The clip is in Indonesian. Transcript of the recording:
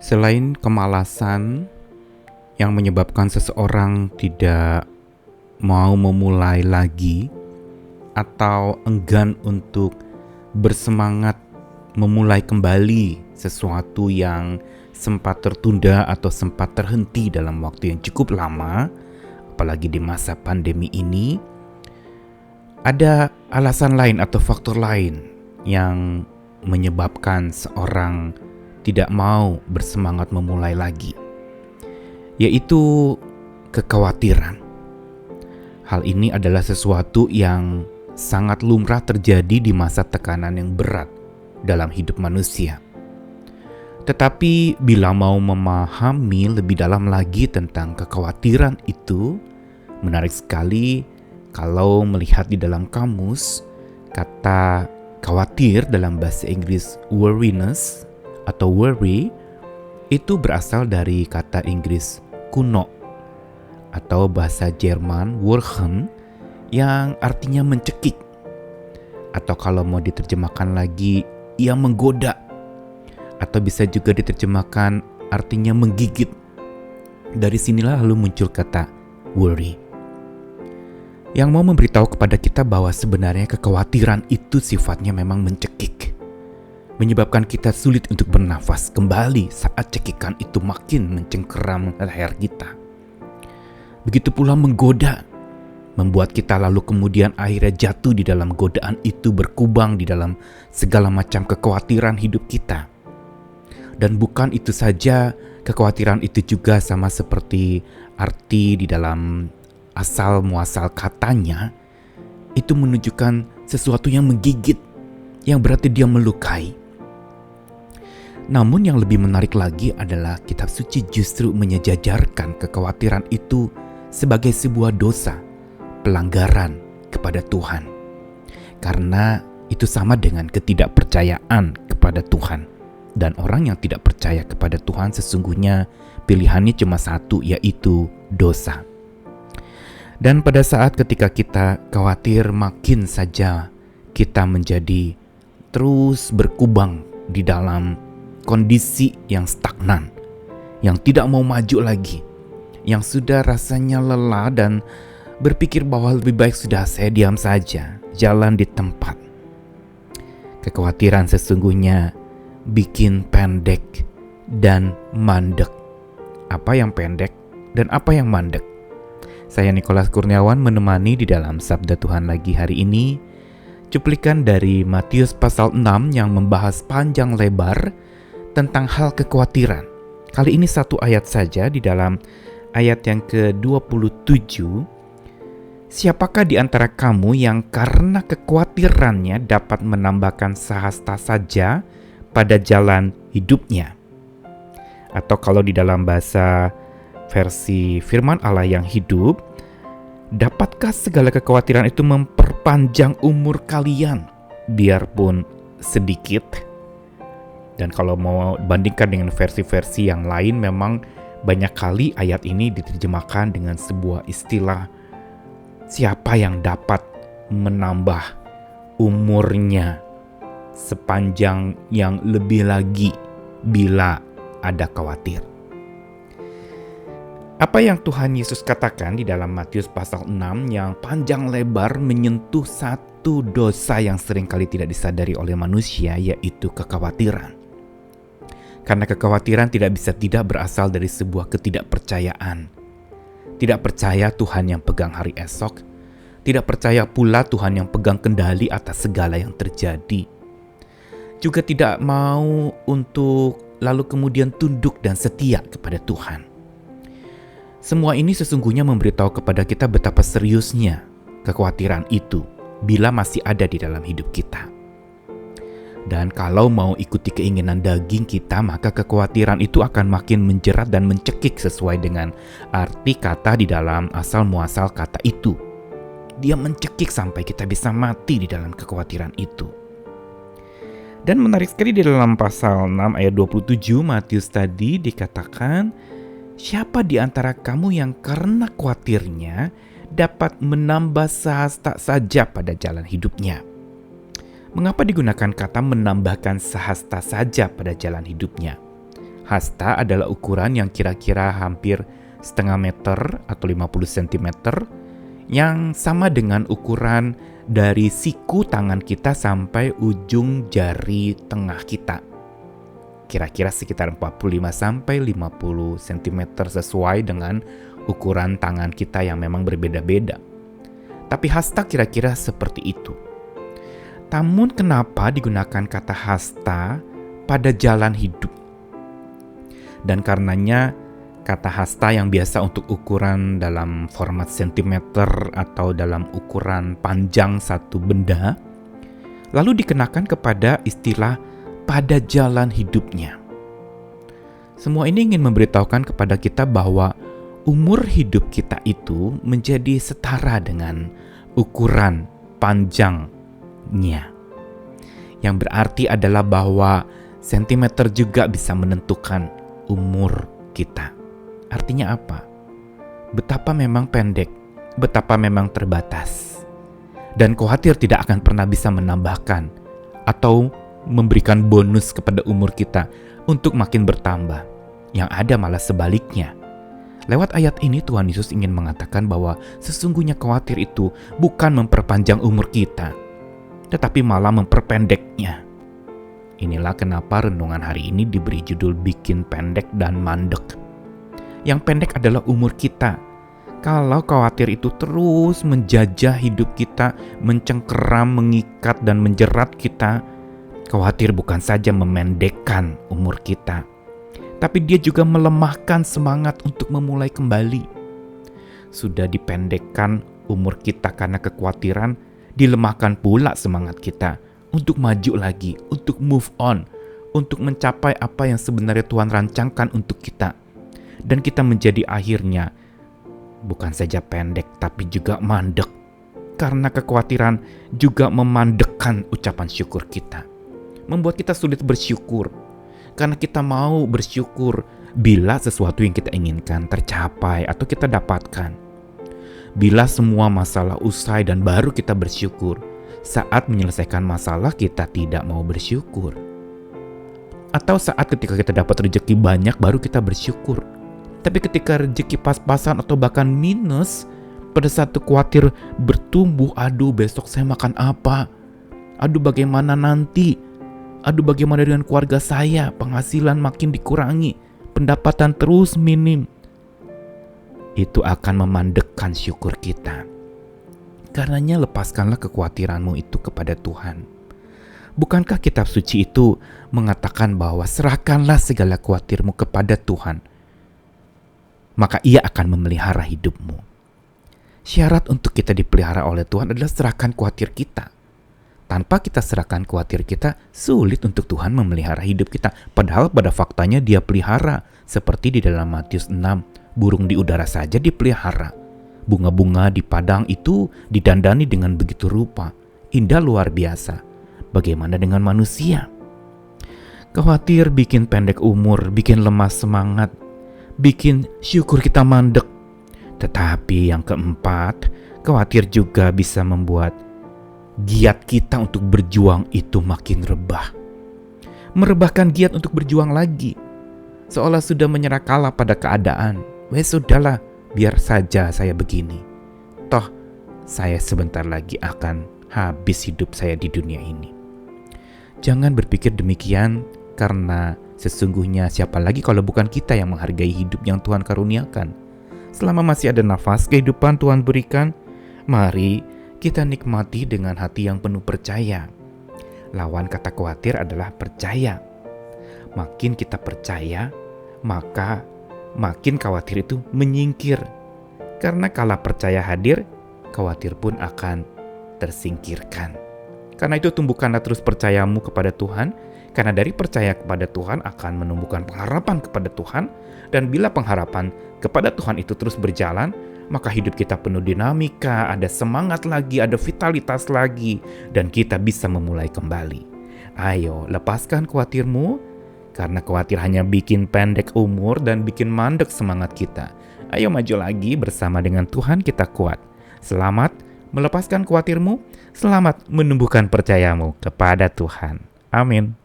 Selain kemalasan yang menyebabkan seseorang tidak mau memulai lagi atau enggan untuk bersemangat memulai kembali sesuatu yang sempat tertunda atau sempat terhenti dalam waktu yang cukup lama, apalagi di masa pandemi ini, ada alasan lain atau faktor lain yang menyebabkan seorang tidak mau bersemangat memulai lagi, yaitu kekhawatiran. Hal ini adalah sesuatu yang sangat lumrah terjadi di masa tekanan yang berat dalam hidup manusia. Tetapi bila mau memahami lebih dalam lagi tentang kekhawatiran itu, menarik sekali kalau melihat di dalam kamus, kata khawatir dalam bahasa Inggris worriness atau worry itu berasal dari kata Inggris kuno atau bahasa Jerman Wurgen yang artinya mencekik, atau kalau mau diterjemahkan lagi yang menggoda, atau bisa juga diterjemahkan artinya menggigit. Dari sinilah lalu muncul kata worry yang mau memberitahu kepada kita bahwa sebenarnya kekhawatiran itu sifatnya memang mencekik, menyebabkan kita sulit untuk bernafas kembali saat cekikan itu makin mencengkeram leher kita. Begitu pula menggoda, membuat kita lalu kemudian akhirnya jatuh di dalam godaan itu, berkubang di dalam segala macam kekhawatiran hidup kita. Dan bukan itu saja, kekhawatiran itu juga sama seperti arti di dalam asal muasal katanya, itu menunjukkan sesuatu yang menggigit, yang berarti dia melukai. Namun yang lebih menarik lagi adalah kitab suci justru menyejajarkan kekhawatiran itu sebagai sebuah dosa, pelanggaran kepada Tuhan. Karena itu sama dengan ketidakpercayaan kepada Tuhan. Dan orang yang tidak percaya kepada Tuhan sesungguhnya pilihannya cuma satu, yaitu dosa. Dan pada saat ketika kita khawatir, makin saja kita menjadi terus berkubang di dalam kondisi yang stagnan, yang tidak mau maju lagi, yang sudah rasanya lelah dan berpikir bahwa lebih baik sudah saya diam saja, jalan di tempat. Kekhawatiran sesungguhnya bikin pendek dan mandek. Apa yang pendek dan apa yang mandek? Saya Nikolas Kurniawan menemani di dalam Sabda Tuhan lagi hari ini, cuplikan dari Matius pasal 6 yang membahas panjang lebar tentang hal kekhawatiran. Kali ini satu ayat saja di dalam ayat yang ke-27. Siapakah di antara kamu yang karena kekhawatirannya dapat menambahkan sehasta saja pada jalan hidupnya? Atau kalau di dalam bahasa versi firman Allah yang hidup, dapatkah segala kekhawatiran itu memperpanjang umur kalian biarpun sedikit? Dan kalau mau bandingkan dengan versi-versi yang lain, memang banyak kali ayat ini diterjemahkan dengan sebuah istilah, siapa yang dapat menambah umurnya sepanjang yang lebih lagi bila ada khawatir. Apa yang Tuhan Yesus katakan di dalam Matius pasal 6 yang panjang lebar menyentuh satu dosa yang seringkali tidak disadari oleh manusia, yaitu kekhawatiran. Karena kekhawatiran tidak bisa tidak berasal dari sebuah ketidakpercayaan. Tidak percaya Tuhan yang pegang hari esok, tidak percaya pula Tuhan yang pegang kendali atas segala yang terjadi. Juga tidak mau untuk lalu kemudian tunduk dan setia kepada Tuhan. Semua ini sesungguhnya memberitahu kepada kita betapa seriusnya kekhawatiran itu bila masih ada di dalam hidup kita. Dan kalau mau ikuti keinginan daging kita, maka kekhawatiran itu akan makin menjerat dan mencekik sesuai dengan arti kata di dalam asal muasal kata itu. Dia mencekik sampai kita bisa mati di dalam kekhawatiran itu. Dan menarik sekali di dalam pasal 6 ayat 27 Matius tadi dikatakan, siapa di antara kamu yang karena khawatirnya dapat menambah sehasta saja pada jalan hidupnya? Mengapa digunakan kata menambahkan sehasta saja pada jalan hidupnya? Hasta adalah ukuran yang kira-kira hampir setengah meter atau 50 cm yang sama dengan ukuran dari siku tangan kita sampai ujung jari tengah kita. Kira-kira sekitar 45 sampai 50 cm sesuai dengan ukuran tangan kita yang memang berbeda-beda. Tapi hasta kira-kira seperti itu. Namun kenapa digunakan kata hasta pada jalan hidup? Dan karenanya kata hasta yang biasa untuk ukuran dalam format sentimeter atau dalam ukuran panjang satu benda, lalu dikenakan kepada istilah pada jalan hidupnya. Semua ini ingin memberitahukan kepada kita bahwa umur hidup kita itu menjadi setara dengan ukuran panjangnya. Yang berarti adalah bahwa sentimeter juga bisa menentukan umur kita. Artinya apa? Betapa memang pendek, betapa memang terbatas. Dan khawatir tidak akan pernah bisa menambahkan atau memberikan bonus kepada umur kita untuk makin bertambah. Yang ada malah sebaliknya. Lewat ayat ini Tuhan Yesus ingin mengatakan bahwa sesungguhnya khawatir itu bukan memperpanjang umur kita, tetapi malah memperpendeknya. Inilah kenapa renungan hari ini diberi judul bikin pendek dan mandek. Yang pendek adalah umur kita. Kalau khawatir itu terus menjajah hidup kita, mencengkeram, mengikat dan menjerat kita, khawatir bukan saja memendekkan umur kita, tapi dia juga melemahkan semangat untuk memulai kembali. Sudah dipendekkan umur kita karena kekhawatiran, dilemahkan pula semangat kita untuk maju lagi, untuk move on, untuk mencapai apa yang sebenarnya Tuhan rancangkan untuk kita. Dan kita menjadi akhirnya bukan saja pendek tapi juga mandek. Karena kekhawatiran juga memandekkan ucapan syukur kita. Membuat kita sulit bersyukur. Karena kita mau bersyukur bila sesuatu yang kita inginkan tercapai atau kita dapatkan. Bila semua masalah usai dan baru kita bersyukur. Saat menyelesaikan masalah kita tidak mau bersyukur. Atau saat ketika kita dapat rezeki banyak baru kita bersyukur. Tapi ketika rezeki pas-pasan atau bahkan minus, pada saat itu khawatir bertumbuh, aduh besok saya makan apa? Aduh bagaimana nanti? Aduh bagaimana dengan keluarga saya? Penghasilan makin dikurangi, pendapatan terus minim. Itu akan memandekkan syukur kita. Karenanya lepaskanlah kekhawatiranmu itu kepada Tuhan. Bukankah kitab suci itu mengatakan bahwa serahkanlah segala khawatirmu kepada Tuhan, maka Ia akan memelihara hidupmu. Syarat untuk kita dipelihara oleh Tuhan adalah serahkan khawatir kita. Tanpa kita serahkan khawatir kita, sulit untuk Tuhan memelihara hidup kita. Padahal pada faktanya Dia pelihara. Seperti di dalam Matius 6, burung di udara saja dipelihara. Bunga-bunga di padang itu didandani dengan begitu rupa. Indah luar biasa. Bagaimana dengan manusia? Khawatir bikin pendek umur, bikin lemah semangat, bikin syukur kita mandek. Tetapi yang keempat, khawatir juga bisa membuat giat kita untuk berjuang itu makin rebah. Merebahkan giat untuk berjuang lagi. Seolah sudah menyerah kalah pada keadaan. Sudahlah, biar saja saya begini. Toh, saya sebentar lagi akan habis hidup saya di dunia ini. Jangan berpikir demikian, karena sesungguhnya siapa lagi kalau bukan kita yang menghargai hidup yang Tuhan karuniakan. Selama masih ada nafas kehidupan Tuhan berikan, mari kita nikmati dengan hati yang penuh percaya. Lawan kata khawatir adalah percaya. Makin kita percaya, maka makin khawatir itu menyingkir. Karena kala percaya hadir, khawatir pun akan tersingkirkan. Karena itu tumbuhkanlah terus percayamu kepada Tuhan, karena dari percaya kepada Tuhan akan menumbuhkan pengharapan kepada Tuhan, dan bila pengharapan kepada Tuhan itu terus berjalan, maka hidup kita penuh dinamika, ada semangat lagi, ada vitalitas lagi, dan kita bisa memulai kembali. Ayo, lepaskan khawatirmu, karena khawatir hanya bikin pendek umur dan bikin mandek semangat kita. Ayo maju lagi, bersama dengan Tuhan kita kuat. Selamat melepaskan khawatirmu, selamat menumbuhkan percayamu kepada Tuhan. Amin.